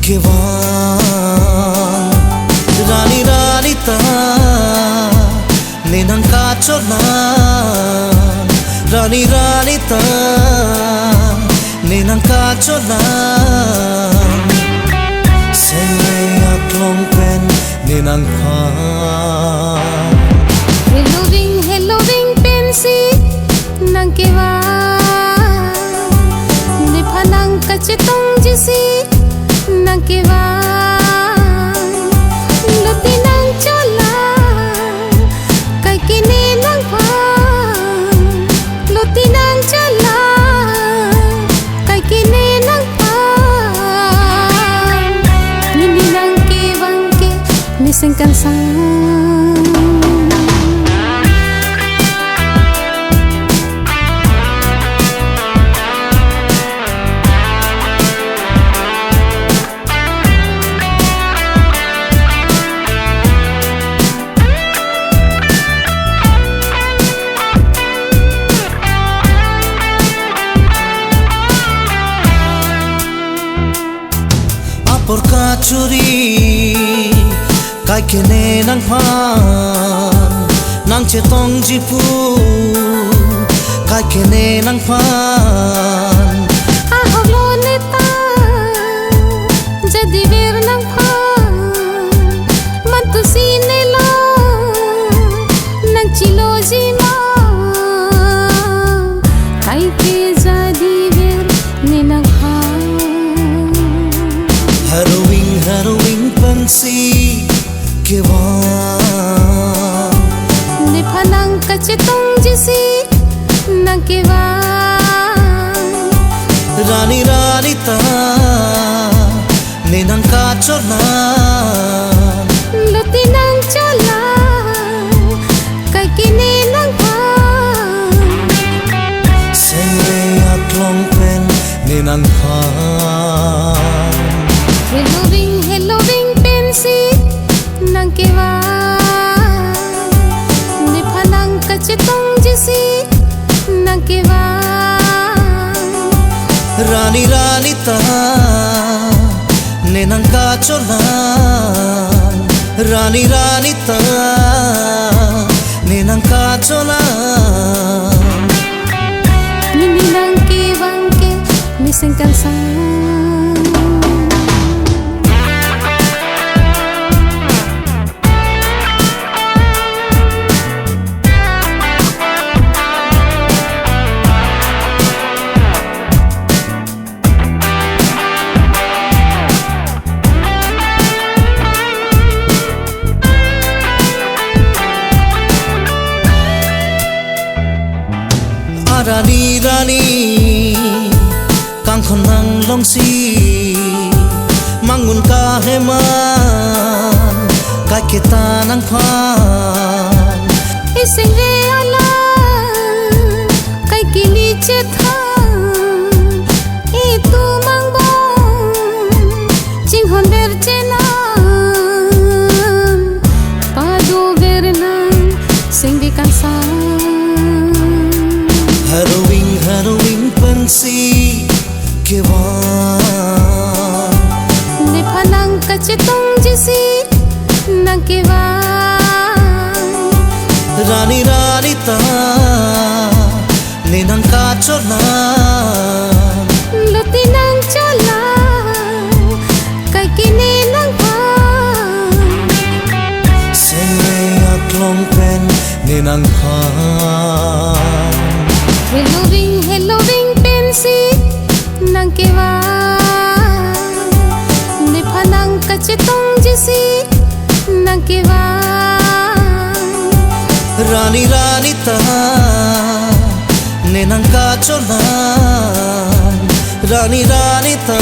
Kewan Rani Rani ta Nenang kacolan Rani Rani ta Nenang kacolan Sengwe aklong pen Nenang pan Hello wing pensi Nang kewan Ne phanang kacetong jisi Nang kewan Luti nang chola Kai kini nang pan Luti nang chola Kai kini nang pan Nini nang kewan ke Nisengkan sang Por kacuri kai kene nang pan nang chetong jipu kai kene nang pan aholo neta jadi ver nang pan mantu sinelo nang chilo jima kai ke jadi ver ne nang Harrowing pensi kewan Ne phanang kacetong jisi nang kewan Rani Rani ta Nenang kacolan Luti nang chola Kai kini nang pan Sengwe aklong pen Nenang pan Hello wing pensi Nang kewan Ne phanang kacetong jisi Nang kewan Rani Rani ta Nenang kacolan Rani Rani ta Nenang kacolan Nini nang kewan ke Nisengkan sang Rani Rani Kangkhon nang longsi Mangun ka heman Kai kita nang pan Iseng re alam Kai kili cethan Itu mangbong Jinghon berjenan Padu vernan Sing di kansang Harrowing pensi kewan Ne phanang kacetong jisi nang kewan Rani Rani ta Nenang kacolan Luti nang chola Kai kini nang pan Sengwe aklong pen Nenang pan Hello wing pensi Nang kewan Ne phanang kacetong jisi Nang kewan Rani Rani ta Nenang kacolan Rani Rani ta